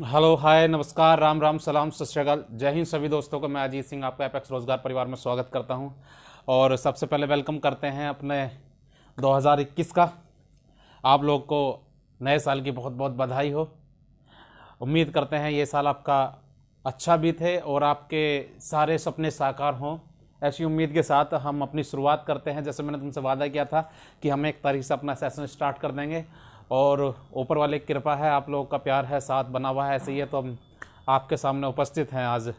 Hello hi नमस्कार राम राम सलाम सत श्री अकाल जय हिंद सभी दोस्तों को। मैं अजीत सिंह आपका एपेक्स रोजगार परिवार में स्वागत करता हूं और सबसे पहले वेलकम करते हैं अपने 2021 का। आप लोग को नए साल की बहुत बहुत बधाई हो। उम्मीद करते हैं ये साल आपका अच्छा बीते और आपके सारे सपने साकार हों। ऐसी उम्मीद के साथ हम अपनी शुरुआत करते हैं। जैसे मैंने तुमसे वादा किया था कि हम 1 तारीख से अपना सेशन स्टार्ट कर देंगे और ऊपर वाले की कृपा है, आप लोगों का प्यार है, साथ बना हुआ है, ऐसे ही है तो हम आपके सामने उपस्थित हैं आज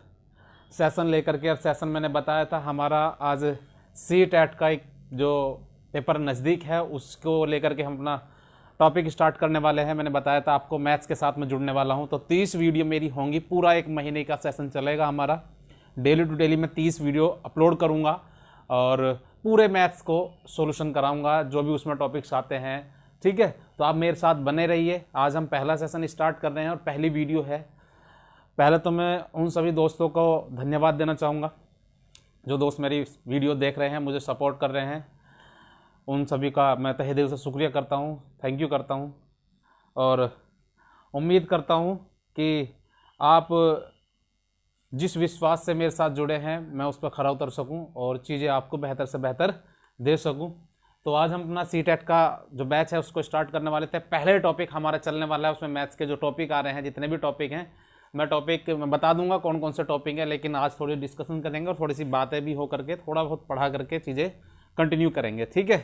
सेशन लेकर के। और सेशन मैंने बताया था हमारा आज CTET का एक जो पेपर नज़दीक है उसको लेकर के हम अपना टॉपिक स्टार्ट करने वाले हैं। मैंने बताया था आपको मैथ्स के साथ में जुड़ने वाला हूं, तो 30 वीडियो मेरी होंगी। पूरा 1 महीने का सेशन चलेगा हमारा। डेली टू डेली मैं 30 वीडियो अपलोड करूंगा और पूरे मैथ्स को सॉल्यूशन कराऊंगा जो भी उसमें टॉपिक्स आते हैं। ठीक है, तो आप मेरे साथ बने रहिए। आज हम पहला सेशन स्टार्ट कर रहे हैं और पहली वीडियो है। पहले तो मैं उन सभी दोस्तों को धन्यवाद देना चाहूँगा जो दोस्त मेरी वीडियो देख रहे हैं, मुझे सपोर्ट कर रहे हैं। उन सभी का मैं तहे दिल से शुक्रिया करता हूँ, थैंक यू करता हूँ और उम्मीद करता हूँ कि आप जिस विश्वास से मेरे साथ जुड़े हैं मैं उस पर खरा उतर सकूं और चीज़ें आपको बेहतर से बेहतर दे सकूं। तो आज हम अपना CTET का जो बैच है उसको स्टार्ट करने वाले थे। पहले टॉपिक हमारा चलने वाला है, उसमें मैथ्स के जो टॉपिक आ रहे हैं, जितने भी टॉपिक हैं मैं बता दूंगा कौन कौन से टॉपिक हैं, लेकिन आज थोड़ी डिस्कशन करेंगे और थोड़ी सी बातें भी हो करके थोड़ा बहुत पढ़ा करके चीज़ें कंटिन्यू करेंगे। ठीक है,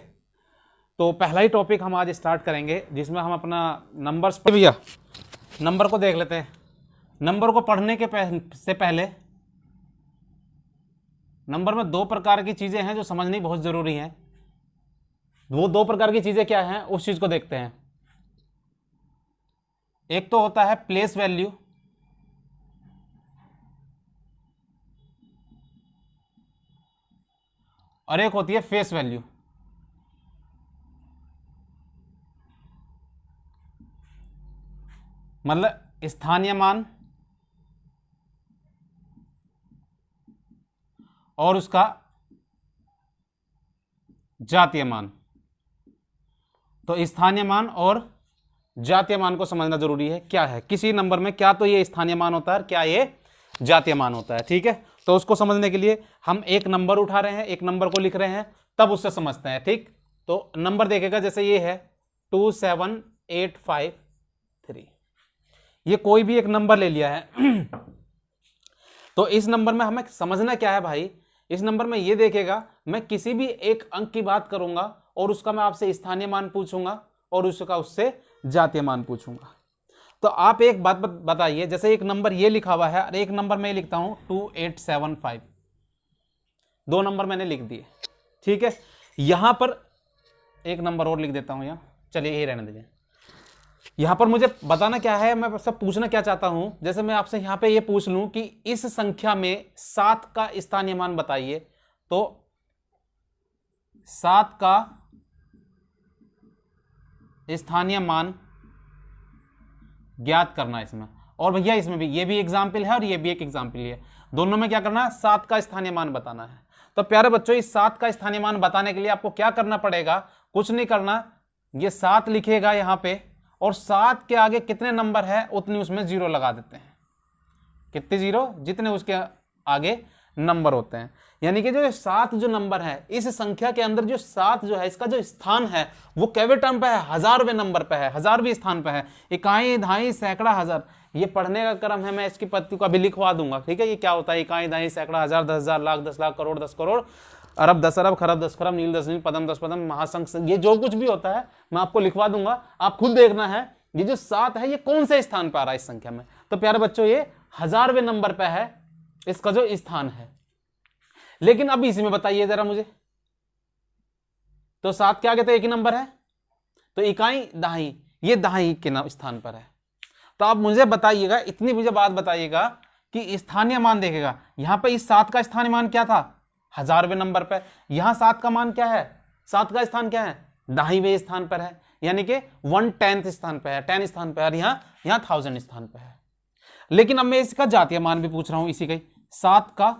तो पहला ही टॉपिक हम आज स्टार्ट करेंगे जिसमें हम अपना नंबर्स पर भैया नंबर को देख लेते हैं। नंबर को पढ़ने के से पहले नंबर में 2 प्रकार की चीज़ें हैं जो समझनी बहुत ज़रूरी हैं। वो 2 प्रकार की चीज़ें क्या हैं उस चीज़ को देखते हैं। एक तो होता है प्लेस वैल्यू और एक होती है फेस वैल्यू। मतलब स्थानीय मान और उसका जातीय मान। तो स्थानीय मान और जातीय मान को समझना जरूरी है। क्या है किसी नंबर में, क्या तो ये स्थानीय मान होता है, क्या ये जातीय मान होता है। ठीक है, तो उसको समझने के लिए हम एक नंबर उठा रहे हैं, एक नंबर को लिख रहे हैं, तब उससे समझते हैं। ठीक, तो नंबर देखेगा जैसे ये है 27853। ये कोई भी एक नंबर ले लिया है तो इस नंबर में हमें समझना क्या है भाई। इस नंबर में ये देखेगा मैं किसी भी एक अंक की बात करूंगा और उसका मैं आपसे स्थानीय मान पूछूंगा और उसका उससे जातीय मान पूछूंगा। तो आप एक बात बताइए, जैसे एक नंबर ये लिखा हुआ है और एक नंबर मैं लिखता हूं 2875। 2 नंबर मैंने लिख दिए। ठीक है, यहां पर एक नंबर और लिख देता हूं यहां, चलिए यही रहने दीजिए। यहां पर मुझे बताना क्या है, मैं सब पूछना क्या चाहता हूं। जैसे मैं आपसे यहां पे ये पूछ लूं कि इस संख्या में 7 का स्थानीय मान बताइए, तो 7 का स्थानीय मान ज्ञात करना इसमें। और भैया इसमें भी ये भी एग्जाम्पल है और ये भी एक एग्जाम्पल है। दोनों में क्या करना है, 7 का स्थानीय मान बताना है। तो प्यारे बच्चों इस 7 का स्थानीय मान बताने के लिए आपको क्या करना पड़ेगा, कुछ नहीं करना। ये 7 लिखेगा यहां पे और 7 के आगे कितने नंबर है उतनी उसमें 0 लगा देते हैं। कितने 0, जितने उसके आगे नंबर होते हैं। यानी कि जो 7 जो नंबर है इस संख्या के अंदर जो 7 जो है इसका जो स्थान है वो केवे टर्म पे है, 1000वें नंबर पे है, 1000वें स्थान पे है। इकाई दहाई सैकड़ा हजार, ये पढ़ने का क्रम है, मैं इसकी पत्ती का भी लिखवा दूंगा। ठीक है, ये क्या होता है, इकाई दहाई सैकड़ा हजार, 10,000, लाख, 10 लाख, करोड़ 10 करोड़, अरब 10 अरब, खरब 10 खरब, नील 10 नील, पदम 10 पदम, महासंघ, ये जो कुछ भी होता है मैं आपको लिखवा दूंगा। आप खुद देखना है ये जो 7 है ये कौन से स्थान पर आ रहा है इस संख्या में। तो प्यारे बच्चों ये 1000वें नंबर पे है इसका जो स्थान है। लेकिन अब इसी में बताइए जरा मुझे, तो 7 के आगे तो एक ही नंबर है, तो इकाई दहाई, ये दहाई के स्थान पर है। तो आप मुझे बताइएगा, इतनी मुझे बात बताइएगा कि स्थानीय मान देखेगा यहां पे इस 7 का स्थानीय मान क्या था, 1000वें नंबर पर। यहां 7 का मान क्या है, 7 का स्थान क्या है, दहाईवें स्थान पर है, यानी कि 1/10 स्थान पर है, 10 स्थान पर है, यहां 1000 स्थान पर है। लेकिन अब मैं इसका जातीय मान भी पूछ रहा हूं, इसी का 7 का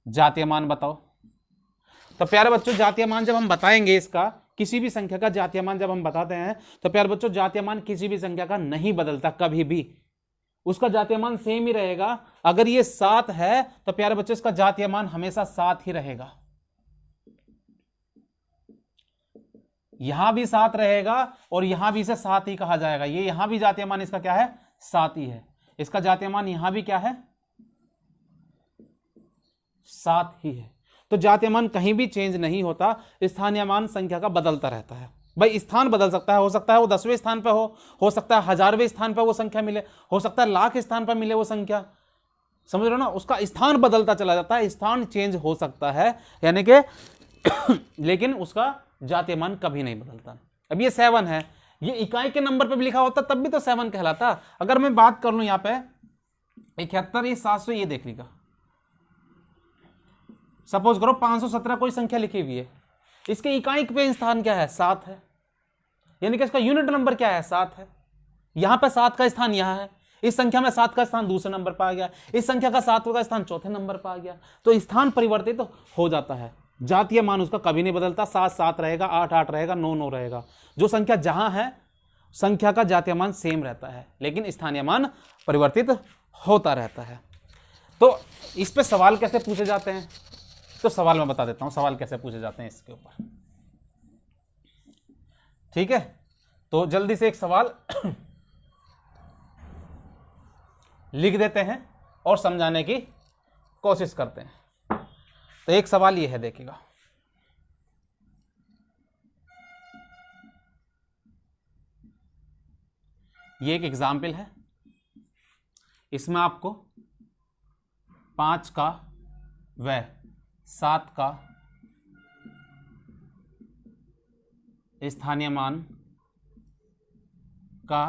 जातीय मान बताओ। तो प्यारे बच्चों जातीय मान जब हम बताएंगे इसका किसी भी संख्या का जातीयमान जब हम बताते हैं तो प्यारे बच्चों जातीयमान किसी भी संख्या का नहीं बदलता कभी भी, उसका जातीयमान सेम ही रहेगा। अगर ये 7 है तो प्यारे बच्चों इसका जातीयमान हमेशा 7 ही रहेगा, यहां भी 7 रहेगा और यहां भी इसे 7 ही कहा जाएगा। ये यहां भी जातीयमान इसका क्या है 7 ही है, इसका जातीयमान यहां भी क्या है 7 ही है। तो जातीयमान कहीं भी चेंज नहीं होता, स्थानीय मान संख्या का बदलता रहता है। भाई स्थान बदल सकता है, हो सकता है वो 10वें स्थान पर हो सकता है 1000वें स्थान पर वो संख्या मिले, हो सकता है लाख स्थान पर मिले वो संख्या, समझ रहे हो ना, उसका स्थान बदलता चला जाता है, स्थान चेंज हो सकता है यानी कि लेकिन उसका जातीयमान कभी नहीं बदलता। अब ये 7 है, ये इकाई के नंबर पे भी लिखा होता तब भी तो 7 कहलाता। अगर मैं बात कर लूं यहाँ पे 71, ये 700, ये देख लीजिएगा, सपोज करो 517 कोई संख्या लिखी हुई है, इसके इकाई पे स्थान क्या है 7 है, यानी कि इसका यूनिट नंबर क्या है 7 है। यहां पे 7 का स्थान यहां है, इस संख्या में 7 का स्थान दूसरे नंबर पर आ गया, इस संख्या का 7 का स्थान चौथे नंबर पर आ गया, तो स्थान परिवर्तित तो हो जाता है। जातीय मान उसका कभी नहीं बदलता, 7 7 रहेगा, 8 8 रहेगा, 9 9 रहेगा। जो संख्या जहां है संख्या का जातीय मान सेम रहता है, लेकिन स्थानीय मान परिवर्तित होता रहता है। तो इस पे सवाल कैसे पूछे जाते हैं, तो सवाल मैं बता देता हूं सवाल कैसे पूछे जाते हैं इसके ऊपर, ठीक है। तो जल्दी से एक सवाल लिख देते हैं और समझाने की कोशिश करते हैं। तो एक सवाल ये है, देखिएगा, ये एक एग्जाम्पल है, इसमें आपको 5 का व 7 का स्थानीय मान का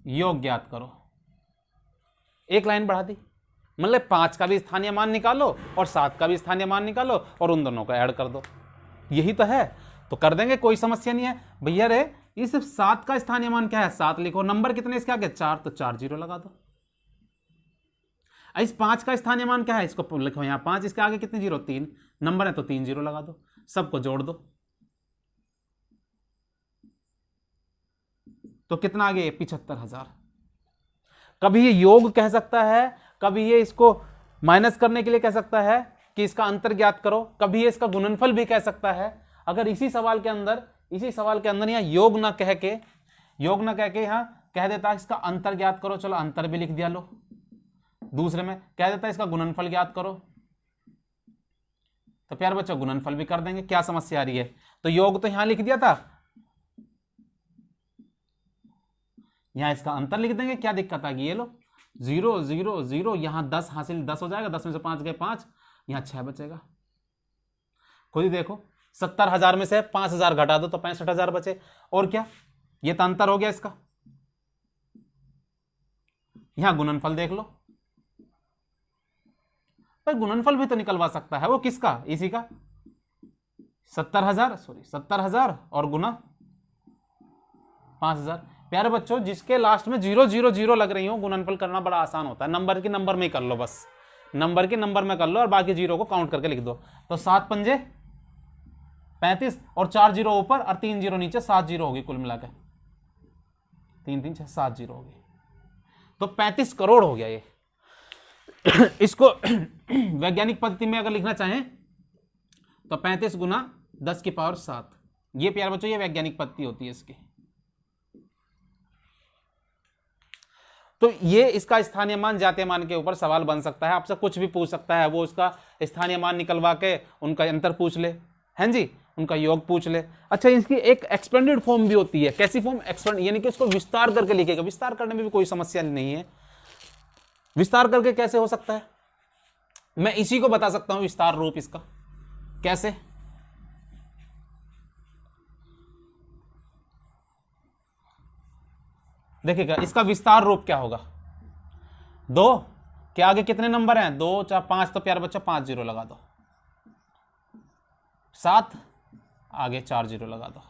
योग ज्ञात करो। एक लाइन बढ़ा दी, मतलब 5 का भी स्थानीय मान निकालो और 7 का भी स्थानीय मान निकालो और उन दोनों को ऐड कर दो, यही तो है। तो कर देंगे, कोई समस्या नहीं है भैया। रे इस 7 का स्थानीय मान क्या है 7 लिखो, नंबर कितने इसके आगे 4, तो 4 जीरो लगा दो। इस 5 का स्थानीय मान क्या है, इसको लिखो यहाँ 5, इसके आगे कितने जीरो 3 नंबर है, तो 3 जीरो लगा दो, सबको जोड़ दो, तो कितना आ गया 75,000। कभी ये योग कह सकता है, कभी ये इसको माइनस करने के लिए कह सकता है कि इसका अंतर ज्ञात करो, कभी ये इसका गुणनफल भी कह सकता है। अगर इसी सवाल के अंदर यहाँ योग ना कह के यहाँ कह देता है इसका अंतर ज्ञात करो, चलो अंतर भी लिख दिया, लो दूसरे में कह देता है इसका गुणनफल ज्ञात करो, तो प्यार बच्चों गुणनफल भी कर देंगे, क्या समस्या आ रही है। तो योग तो यहां लिख दिया था, यहां इसका अंतर लिख देंगे, क्या दिक्कत आ गई, ये लो 0 0 0, यहां 10 हासिल 10 हो जाएगा, 10 में से 5 गए 5, यहां 6 बचेगा। खुद ही देखो 70,000 में से 5,000 घटा दो तो 65,000 बचे, और क्या, ये तो अंतर हो गया इसका। यहां गुणनफल देख लो, पर गुणनफल भी तो निकलवा सकता है, वो किसका, इसी का 70,000 और गुना 5,000। प्यारे बच्चों जिसके लास्ट में 0 0 0 लग रही हो, गुणनफल करना बड़ा आसान होता है, नंबर के नंबर में ही कर लो, बस नंबर के नंबर में कर लो और बाकी जीरो को काउंट करके लिख दो। तो 7 पंजे 35 और 4 जीरो ऊपर और 3 जीरो नीचे, 7 जीरो होगी कुल मिलाकर, 3 3 6 7 जीरो होगी, तो 35 करोड़ हो गया ये। इसको वैज्ञानिक पद्धति में अगर लिखना चाहें तो 35 गुना 10 की पावर 7, ये प्यारे बच्चों ये वैज्ञानिक पद्धति होती है इसकी। तो ये इसका स्थानीय मान जातीय मान के ऊपर सवाल बन सकता है, आपसे कुछ भी पूछ सकता है, वो उसका स्थानीय मान निकलवा के उनका अंतर पूछ ले, हैं जी, उनका योग पूछ ले। अच्छा, इसकी एक एक्सपेंडेड फॉर्म भी होती है, कैसी फॉर्म, एक्सपेंड यानी कि उसको विस्तार करके लिखेगा, विस्तार करने में भी कोई समस्या नहीं है। विस्तार करके कैसे हो सकता है, मैं इसी को बता सकता हूं विस्तार रूप इसका कैसे। देखिएगा इसका विस्तार रूप क्या होगा, 2 के आगे कितने नंबर हैं 2 4 5, तो प्यारे बच्चा 5 जीरो लगा दो, 7 आगे 4 जीरो लगा दो,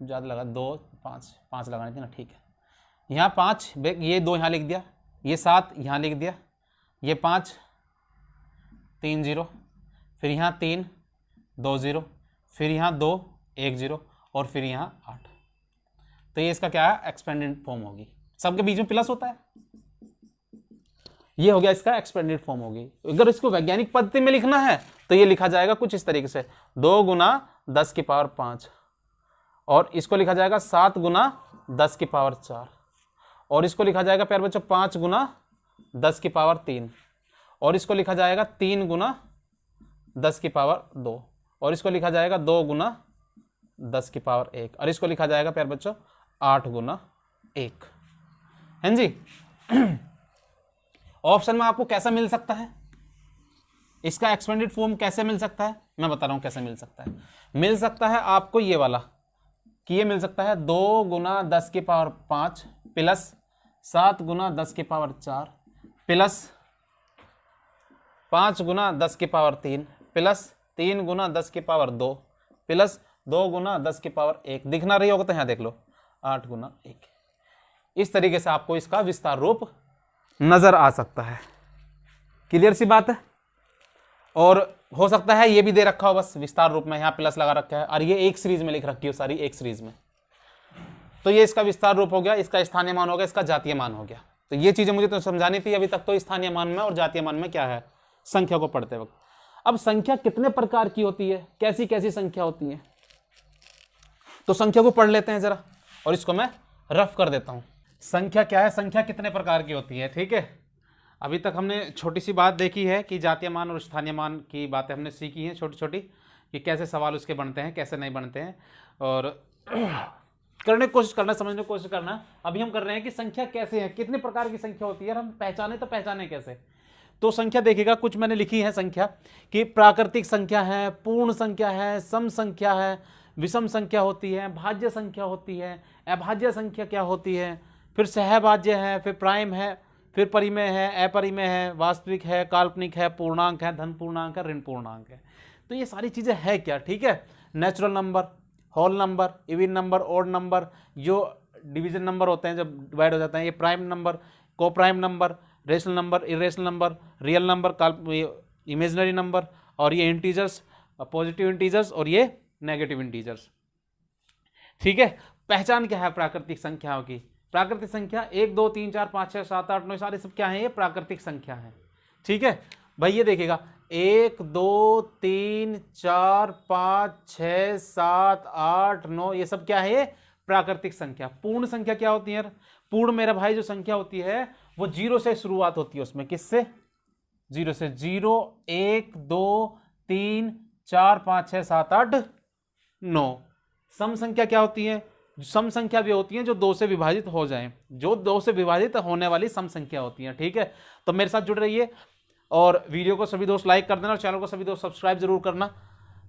ज्यादा लगा 2 5 लगानी थी ना, ठीक है। यहाँ 5, ये 2 यहाँ लिख दिया, ये 7 यहाँ लिख दिया, ये 5 3 जीरो, फिर यहाँ 3 2 0, फिर यहाँ 2 1 0 और फिर यहाँ 8। तो ये इसका क्या है, एक्सपेंडेड फॉर्म होगी। सबके बीच में प्लस होता है, ये हो गया इसका एक्सपेंडेड फॉर्म होगी। अगर इसको वैज्ञानिक पद्धति में लिखना है तो ये लिखा जाएगा कुछ इस तरीके से, 2 गुना 10 की पावर 5, और इसको लिखा जाएगा 7 गुना 10 की पावर 4, और इसको लिखा जाएगा प्यारे बच्चों 5 गुना 10 की पावर 3, और इसको लिखा जाएगा 3 गुना 10 की पावर 2, और इसको लिखा जाएगा 2 गुना 10 की पावर 1, और इसको लिखा जाएगा प्यारे बच्चों 8 गुना 1। हैं जी। ऑप्शन में आपको कैसा मिल सकता है, इसका एक्सपेंडेड फॉर्म कैसे मिल सकता है, मैं बता रहा हूं कैसे मिल सकता है। मिल सकता है आपको ये वाला, कि ये मिल सकता है 2 गुना 10 की पावर 5 प्लस 7 गुना 10 की पावर 4 प्लस 5 गुना 10 की पावर 3 प्लस 3 गुना 10 की पावर 2 प्लस 2 गुना 10 की पावर 1। दिख ना रही होगा तो यहाँ देख लो, 8 गुना 1। इस तरीके से आपको इसका विस्तार रूप नजर आ सकता है। क्लियर सी बात है। और हो सकता है ये भी दे रखा हो बस विस्तार रूप में, यहाँ प्लस लगा रखा है, और ये एक सीरीज में लिख रखी हो सारी, एक सीरीज में, तो ये इसका विस्तार रूप हो गया, इसका स्थानीय मान हो गया, इसका जातीय मान हो गया। तो ये चीजें मुझे तो समझानी थी अभी तक, तो स्थानीय मान में और जातीय मान में क्या है संख्या को पढ़ते वक्त। अब संख्या कितने प्रकार की होती है, कैसी कैसी संख्या होती है, तो संख्या को पढ़ लेते हैं जरा, और इसको मैं रफ कर देता हूं। संख्या क्या है, संख्या कितने प्रकार की होती है। ठीक है, अभी तक हमने छोटी सी बात देखी है कि जातीय मान और स्थानीय मान की बातें हमने सीखी हैं छोटी छोटी, कि कैसे सवाल उसके बनते हैं कैसे नहीं बनते हैं, और करने की कोशिश करना, समझने की कोशिश करना। अभी हम कर रहे हैं कि संख्या कैसे है, कितने प्रकार की संख्या होती है, और हम पहचाने तो पहचाने कैसे। तो संख्या देखिएगा, कुछ मैंने लिखी है संख्या कि प्राकृतिक संख्या है, पूर्ण संख्या है, सम संख्या है, विषम संख्या होती है, भाज्य संख्या होती है, अभाज्य संख्या क्या होती है, फिर सहभाज्य है, फिर प्राइम है, फिर परिमेय है, अपरिमेय है, वास्तविक है, काल्पनिक है, पूर्णांक है, धन पूर्णांक है, ऋण पूर्णांक है। तो ये सारी चीजें है क्या। ठीक है, natural number, whole number, even number, odd number, जो डिवीजन नंबर होते हैं जब डिवाइड हो जाते हैं, ये prime number, coprime number, rational number, irrational number, real number, imaginary number, और ये इंटीजर्स, पॉजिटिव इंटीजर्स, और ये नेगेटिव इंटीजर्स। ठीक है, पहचान क्या है प्राकृतिक संख्याओं की। प्राकृतिक संख्या 1 2 3 4 5 6 7 8 9 सारे सब क्या है, ये प्राकृतिक संख्या है। ठीक है भाई, ये देखिएगा 1 2 3 4 5 6 7 8 9, ये सब क्या है, ये प्राकृतिक संख्या। पूर्ण संख्या क्या होती है यार, पूर्ण मेरा भाई जो संख्या होती है वो 0 से शुरुआत होती है, उसमें किससे, 0 से। 0 1 2 3 4 5 6 7 8 9। सम संख्या क्या होती है, सम संख्या भी होती है जो 2 से विभाजित हो जाएं, जो 2 से विभाजित होने वाली सम संख्या होती है। ठीक है, तो मेरे साथ जुड़ रहिए, और वीडियो को सभी दोस्त लाइक कर देना, और चैनल को सभी दोस्त सब्सक्राइब जरूर करना।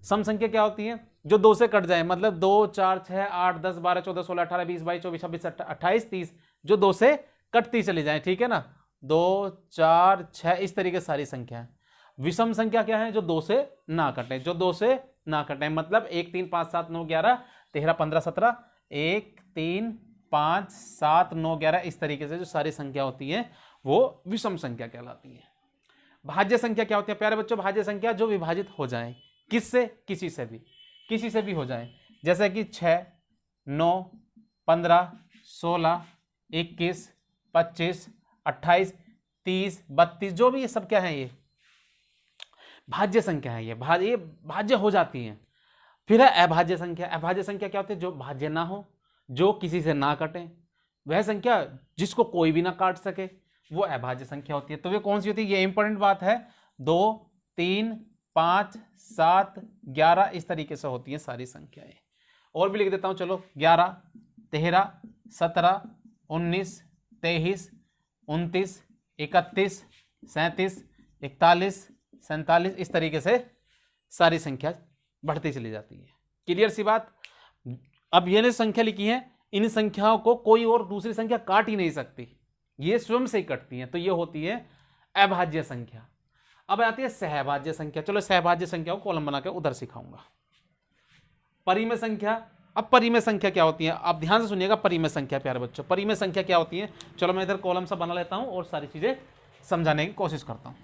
सम संख्या क्या होती है, जो 2 से कट जाए, मतलब 2 4 6 8 10 12 14 16 18 20 22 24 26 28 30, जो 2 से कटती चली जाए। ठीक है ना, 2 4 6 इस तरीके सारी संख्या है। विषम संख्या क्या है, जो 2 से ना कटे, जो 2 से ना कटे, मतलब 1 3 5 7 9 11 13 15 17, 1 3 5 7 9 11, इस तरीके से जो सारी संख्या होती है वो विषम संख्या कहलाती है। भाज्य संख्या क्या होती है प्यारे बच्चों, भाज्य संख्या जो विभाजित हो जाए, किससे, किसी से भी हो जाए, जैसे कि 6 9 15 16 21 25 28 30 32, जो भी ये सब क्या है, ये भाज्य संख्या है, ये भाज्य हो जाती है। फिर है अभाज्य संख्या। अभाज्य संख्या क्या होती है, जो भाज्य ना हो, जो किसी से ना कटे, वह संख्या जिसको कोई भी ना काट सके, वो अभाज्य संख्या होती है। तो वे कौन सी होती है, ये इंपॉर्टेंट बात है। 2 3 5 7 11 इस तरीके से होती है सारी संख्याएं। और भी लिख देता हूं, चलो 11 13 17 19 23 29 31 37 41 47, इस तरीके से सारी संख्या बढ़ती चली जाती है। क्लियर सी बात। अब ये संख्या लिखी है, इन संख्याओं को कोई और दूसरी संख्या काट ही नहीं सकती, ये स्वयं से ही कटती हैं, तो ये होती है अभाज्य संख्या। अब आती है सहभाज्य संख्या। चलो सहभाज्य संख्या को कॉलम बना के उधर सिखाऊंगा। परिमेय संख्या। अब परिमेय संख्या क्या होती है, आप ध्यान से सुनिएगा। परिमेय संख्या प्यारे बच्चों, परिमेय संख्या क्या होती है, चलो मैं इधर कॉलम सा बना लेता हूं और सारी चीजें समझाने की कोशिश करता हूं।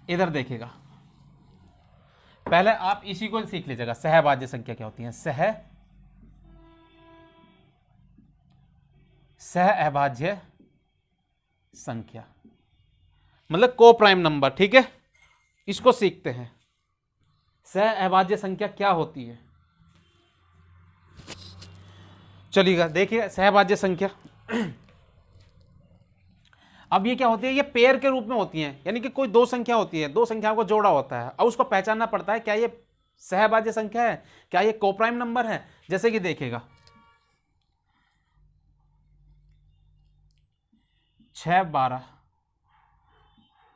इधर देखिएगा, पहले आप इसी को सीख लीजिएगा, सहभाज्य संख्या क्या होती है। सहअभाज्य संख्या मतलब को प्राइम नंबर, ठीक है, इसको सीखते हैं। सहअभाज्य संख्या क्या होती है, चलिएगा देखिए सहभाज्य संख्या। अब ये क्या होती है, ये पेयर के रूप में होती हैं, यानी कि कोई दो संख्या होती है, दो संख्याओं को जोड़ा होता है, अब उसको पहचानना पड़ता है क्या ये सहभाज्य संख्या है, क्या ये कोप्राइम नंबर है। जैसे कि देखिएगा 6 12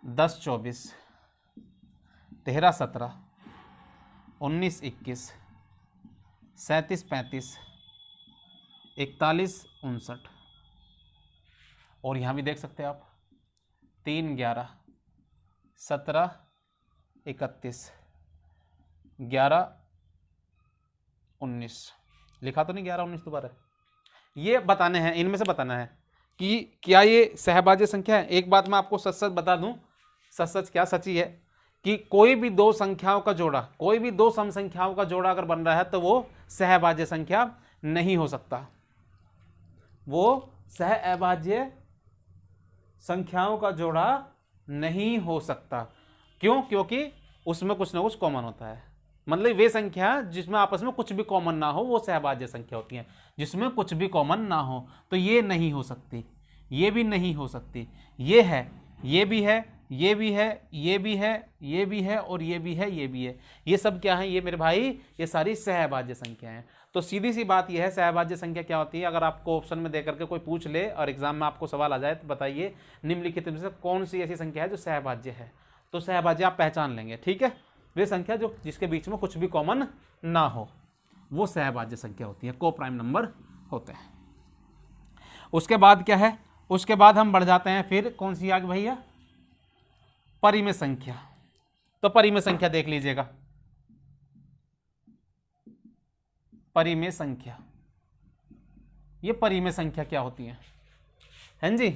10 24 13 17 19 21 37 35 41 59, और यहां भी देख सकते हैं आप 3 11 17 31 11 19, लिखा तो नहीं 11 19 दोबारा, ये बताने हैं, इनमें से बताना है कि क्या ये सहभाज्य संख्या है। एक बात मैं आपको सच सच बता दूं, सच सच क्या सच्ची है, कि कोई भी दो संख्याओं का जोड़ा, कोई भी दो सम संख्याओं का जोड़ा अगर बन रहा है तो वो सहभाज्य संख्या नहीं हो सकता, वो सहअभाज्य संख्याओं का जोड़ा नहीं हो सकता। क्यों? क्योंकि उसमें कुछ ना कुछ कॉमन होता है, मतलब वे संख्या जिसमें आपस में कुछ भी कॉमन ना हो वो सहभाज्य संख्या होती है, जिसमें कुछ भी कॉमन ना हो तो ये नहीं हो सकती, ये भी नहीं हो सकती, ये है, ये भी है, ये भी है, ये भी है, ये भी है, और ये भी है, ये भी है, ये सब क्या है, ये मेरे भाई ये सारी सहभाज्य संख्या हैं। तो सीधी सी बात यह है सहभाज्य संख्या क्या होती है। अगर आपको ऑप्शन में देकर के कोई पूछ ले और एग्जाम में आपको सवाल आ जाए तो बताइए निम्नलिखित में से कौन सी ऐसी संख्या है जो सहभाज्य है, तो सहभाज्य आप पहचान लेंगे, ठीक है। वे संख्या जो जिसके बीच में कुछ भी कॉमन ना हो वो सहभाज्य संख्या होती है, को प्राइम नंबर होते हैं। उसके बाद क्या है, उसके बाद हम बढ़ जाते हैं फिर कौन सी आगे भैया, परिमेय संख्या। तो परिमेय संख्या देख लीजिएगा, परिमेय संख्या, ये परिमेय संख्या क्या होती है, हैं जी,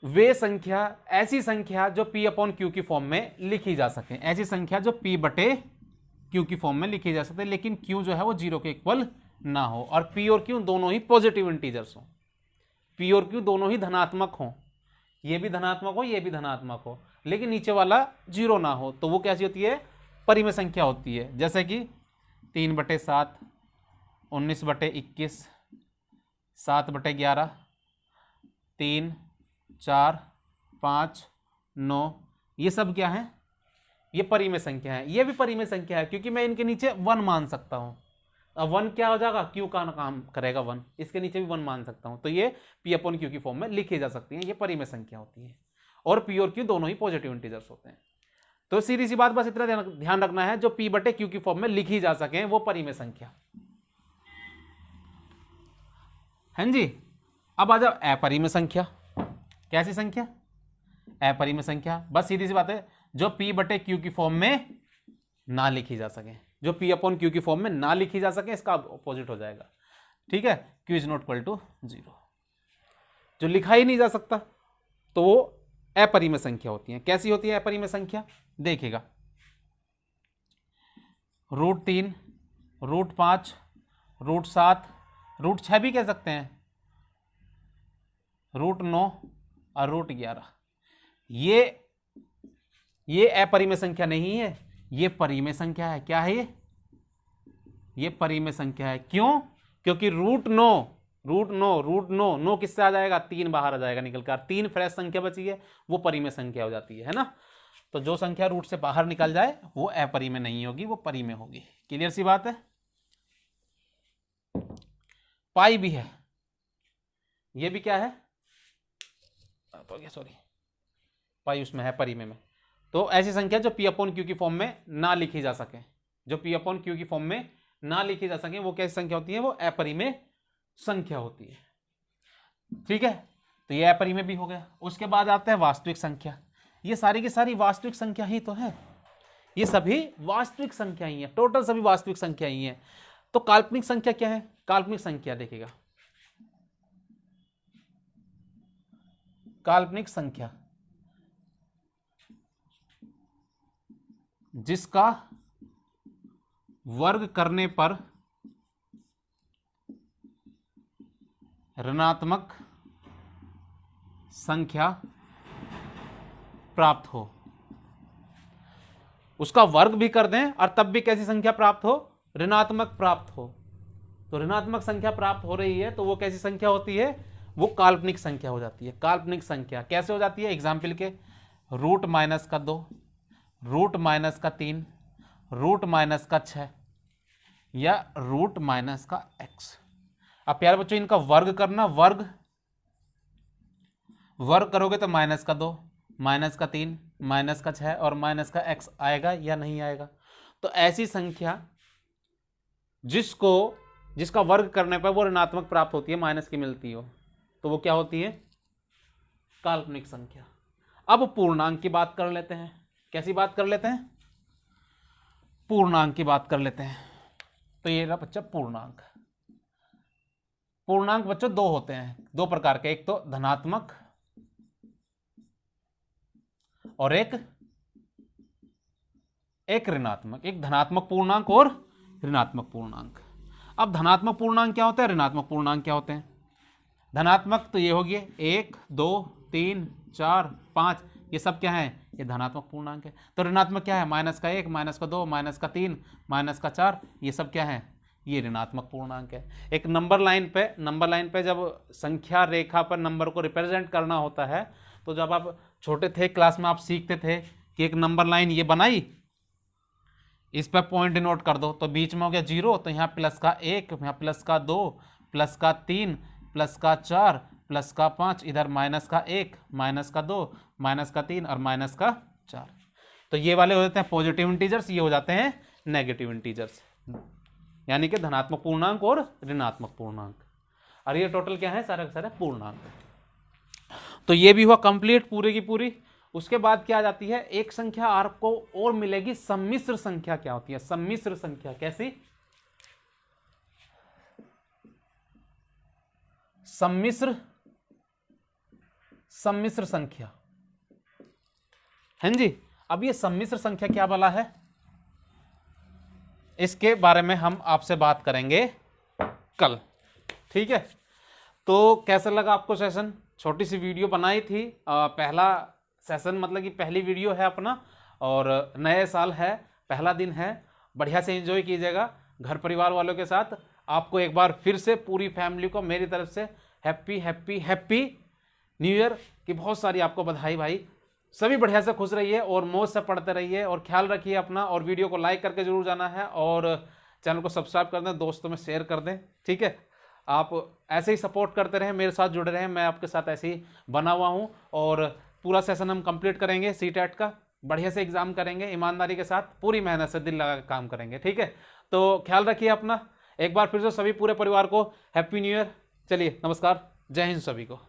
वे संख्या, ऐसी संख्या जो P अपॉन Q की फॉर्म में लिखी जा सके, ऐसी संख्या जो P बटे Q की फॉर्म में लिखी जा सकते, लेकिन Q जो है वो 0 के इक्वल ना हो, और P और Q दोनों ही पॉजिटिव इंटीजर्स हो, P और Q दोनों ही धनात्मक हो, ये भी धनात्मक हो, ये भी धनात्मक हो, लेकिन नीचे वाला 0 ना हो, तो वो कैसी होती है, परिमेय संख्या होती है। जैसे कि 3 बटे 7, 19 बटे 21, 7 बटे 11, 3 4 5 9, ये सब क्या है, ये परिमेय संख्या है, ये भी परिमेय संख्या है क्योंकि मैं इनके नीचे 1 मान सकता हूं। अब 1 क्या हो जाएगा, क्यू का काम करेगा 1, इसके नीचे भी 1 मान सकता हूं, तो ये P अपॉन Q की फॉर्म में लिखी जा सकती है, ये परिमेय संख्या होती है, और P और Q दोनों ही पॉजिटिव इंटीजर्स होते हैं। तो सीधी सी बात, बस इतना ध्यान रखना है, जो P बटे Q की फॉर्म में लिखी जा सके वो परिमेय संख्या, हैं जी। अब आ जाओ अपरिमेय संख्या, कैसी संख्या, अपरिमेय संख्या, बस सीधी सी बात है, जो P बटे Q की फॉर्म में ना लिखी जा सके, जो P अपॉन Q की फॉर्म में ना लिखी जा सके, इसका ऑपोजिट हो जाएगा, ठीक है, Q is not equal to 0, जो लिखा ही नहीं जा सकता तो वो अपरिमेय संख्या होती है। कैसी होती है अपरिमेय संख्या, देखिएगा √3, √5, √7, √6 भी कह सकते हैं, √9 और √11, ये अपरिमेय संख्या नहीं है, ये परिमेय संख्या है। क्या है ये परिमेय संख्या है। क्यों? क्योंकि √9 किससे आ जाएगा, 3 बाहर आ जाएगा निकल कर, 3 फ्रेश संख्या बची है, वो परिमेय संख्या हो जाती है ना। तो जो संख्या रूट से बाहर निकल जाए वो अपरिमेय नहीं होगी, वो परिमेय होगी। क्लियर सी बात है। पाई भी है, ये भी क्या है, सॉरी पाई उसमें है परिमेय में। तो ऐसी संख्या जो P अपॉन Q की फॉर्म में ना लिखी जा सके, जो P अपॉन Q की फॉर्म में ना लिखी जा सके, वो कैसी संख्या होती है, वो अपरिमेय संख्या होती है, ठीक है। तो ये अपरिमेय भी हो गया। उसके बाद आता है वास्तविक संख्या। ये सारी की सारी वास्तविक संख्या ही तो है, ये सभी वास्तविक संख्या ही है, टोटल सभी वास्तविक संख्या ही है। तो काल्पनिक संख्या क्या है, काल्पनिक संख्या देखिएगा, काल्पनिक संख्या जिसका वर्ग करने पर ऋणात्मक संख्या प्राप्त हो। उसका वर्ग भी कर दें और तब भी कैसी संख्या प्राप्त हो? ऋणात्मक प्राप्त हो। तो ऋणात्मक संख्या प्राप्त हो रही है तो वो कैसी संख्या होती है? वो काल्पनिक संख्या हो जाती है। काल्पनिक संख्या कैसे हो जाती है? एग्जाम्पल के रूट माइनस का 2, रूट माइनस का 3, रूट माइनस का 6 या रूट माइनस का x। अब प्यारे बच्चों इनका वर्ग करना, वर्ग करोगे तो माइनस का 2, माइनस का 3, माइनस का 6 और माइनस का x आएगा या नहीं आएगा? तो ऐसी संख्या जिसका वर्ग करने पर वो ऋणात्मक प्राप्त होती है, माइनस की मिलती हो, तो वो क्या होती है? काल्पनिक संख्या। अब पूर्णांक की बात कर लेते हैं। कैसी बात कर लेते हैं? पूर्णांक की बात कर लेते हैं। तो ये रहा बच्चा पूर्णांक। पूर्णांक बच्चों दो होते हैं, दो प्रकार के, एक तो धनात्मक और एक ऋणात्मक। एक धनात्मक पूर्णांक और ऋणात्मक पूर्णांक। अब धनात्मक पूर्णांक क्या होता है, ऋणात्मक पूर्णांक क्या होते हैं? धनात्मक तो ये हो गए 1, 2, 3, 4, 5, ये सब क्या है? ये धनात्मक पूर्णांक है। तो ऋणात्मक क्या है? माइनस का 1, माइनस का 2, माइनस का 3, माइनस का 4, ये सब क्या है? ये ऋणात्मक पूर्णांक है। एक नंबर लाइन पे जब संख्या रेखा पर नंबर को रिप्रेजेंट करना होता है, तो जब आप छोटे थे क्लास में आप सीखते थे कि एक नंबर लाइन ये बनाई, इस पर पॉइंट नोट कर दो, तो बीच में हो गया 0, तो यहाँ प्लस का 1, यहाँ प्लस का 2, प्लस का 3, प्लस का 4, प्लस का 5, इधर माइनस का 1, माइनस का 2, माइनस का 3 और माइनस का 4। तो ये वाले हो जाते हैं पॉजिटिव इंटीजर्स, ये हो जाते हैं नेगेटिव इंटीजर्स, यानी कि धनात्मक पूर्णांक और ऋणात्मक पूर्णांक। और ये टोटल क्या है? सारा का सारा पूर्णांक। तो ये भी हुआ कंप्लीट पूरी की पूरी। उसके बाद क्या आ जाती है? एक संख्या आपको और मिलेगी, सम्मिश्र संख्या। क्या होती है सम्मिश्र संख्या? कैसी? सम्मिश्र संख्या हैं जी। अब ये सम्मिश्र संख्या क्या वाला है, इसके बारे में हम आपसे बात करेंगे कल, ठीक है? तो कैसा लगा आपको सेशन? छोटी सी वीडियो बनाई थी, पहला सेशन मतलब कि पहली वीडियो है अपना, और नए साल है, पहला दिन है, बढ़िया से एंजॉय कीजिएगा घर परिवार वालों के साथ। आपको एक बार फिर से पूरी फैमिली को मेरी तरफ से happy happy happy new year की बहुत सारी आपको बधाई भाई। सभी बढ़िया से खुश रहिए और मौज से पढ़ते रहिए और ख्याल रखिए अपना, और वीडियो को लाइक करके जरूर जाना है और चैनल को सब्सक्राइब कर दें, दोस्तों में शेयर कर दें, ठीक है? आप ऐसे ही सपोर्ट करते रहें, मेरे साथ जुड़े रहें, मैं आपके साथ ऐसे ही बना हुआ हूँ। और पूरा सेशन हम कंप्लीट करेंगे, CTET का बढ़िया से एग्जाम करेंगे, ईमानदारी के साथ पूरी मेहनत से दिल लगा के काम करेंगे, ठीक है? तो ख्याल रखिए अपना। एक बार फिर से सभी पूरे परिवार को हैप्पी न्यू ईयर। चलिए नमस्कार, जय हिंद सभी को।